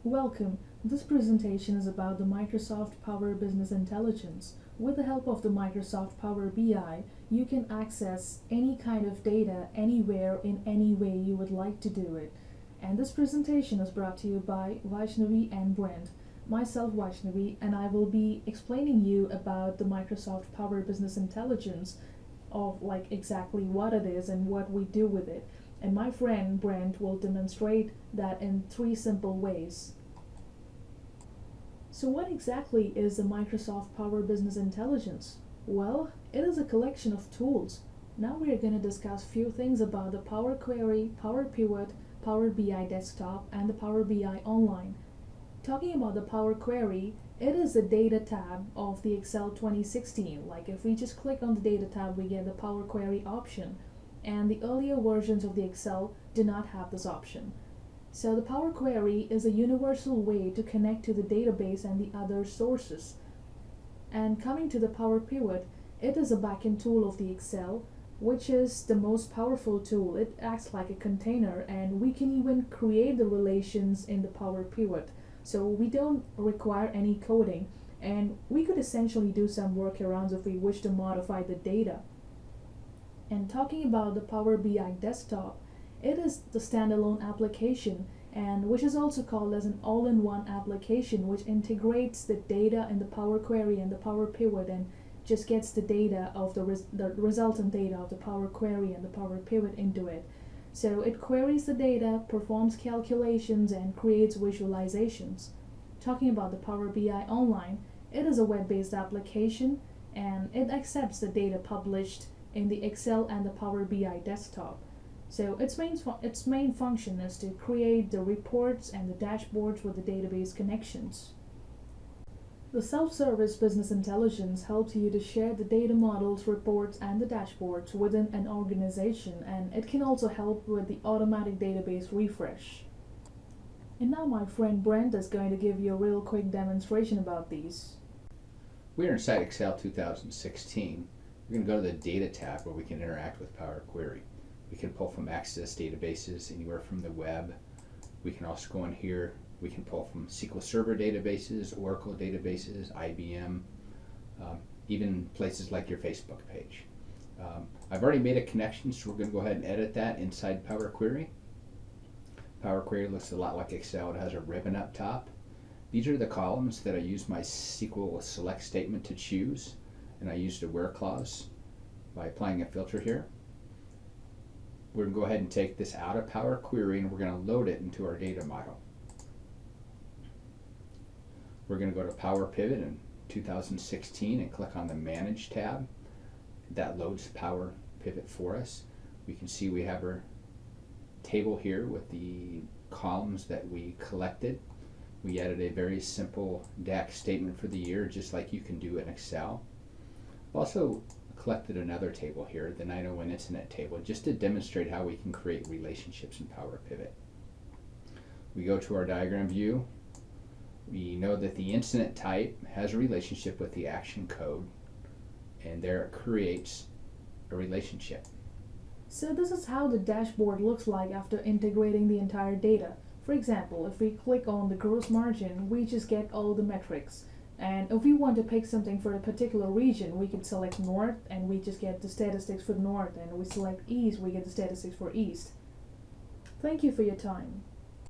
Welcome. This presentation is about the Microsoft Power Business Intelligence. With the help of the Microsoft Power BI, you can access any kind of data anywhere in any way you would like to do it. And this presentation is brought to you by Vaishnavi and Brent. Myself, Vaishnavi, and I will be explaining you about the Microsoft Power Business Intelligence of exactly what it is and what we do with it. And my friend Brent will demonstrate that in 3 simple ways. So what exactly is the Microsoft Power Business Intelligence? Well, it is a collection of tools. Now we are going to discuss few things about the Power Query, Power Pivot, Power BI Desktop, and the Power BI Online. Talking about the Power Query, it is the data tab of the Excel 2016. Like if we just click on the data tab, we get the Power Query option. And the earlier versions of the Excel do not have this option. So the Power Query is a universal way to connect to the database and the other sources. And coming to the Power Pivot, it is a backend tool of the Excel, which is the most powerful tool. It acts like a container, and we can even create the relations in the Power Pivot. So we don't require any coding, and we could essentially do some workarounds if we wish to modify the data. And talking about the Power BI Desktop, it is the standalone application, and which is also called as an all-in-one application, which integrates the data in the Power Query and the Power Pivot and just gets the data of the resultant data of the Power Query and the Power Pivot into it. So it queries the data, performs calculations, and creates visualizations. Talking about the Power BI Online, it is a web-based application, and it accepts the data published in the Excel and the Power BI Desktop. So its main function is to create the reports and the dashboards with the database connections. The Self-Service Business Intelligence helps you to share the data models, reports, and the dashboards within an organization, and it can also help with the automatic database refresh. And now my friend Brent is going to give you a real quick demonstration about these. We're inside Excel 2016. We're going to go to the Data tab where we can interact with Power Query. We can pull from Access databases anywhere from the web. We can also go in here. We can pull from SQL Server databases, Oracle databases, IBM, even places like your Facebook page. I've already made a connection, so we're going to go ahead and edit that inside Power Query. Power Query looks a lot like Excel. It has a ribbon up top. These are the columns that I use my SQL select statement to choose, and I used a where clause by applying a filter here. We're going to go ahead and take this out of Power Query, and we're going to load it into our data model. We're going to go to Power Pivot in 2016 and click on the Manage tab. That loads Power Pivot for us. We can see we have our table here with the columns that we collected. We added a very simple DAX statement for the year, just like you can do in Excel. Also collected another table here, the 901 incident table, just to demonstrate how we can create relationships in Power Pivot. We go to our diagram view. We know that the incident type has a relationship with the action code, and there it creates a relationship. So this is how the dashboard looks like after integrating the entire data. For example, if we click on the gross margin, we just get all the metrics. And if we want to pick something for a particular region, we can select North and we just get the statistics for North, and we select East, we get the statistics for East. Thank you for your time.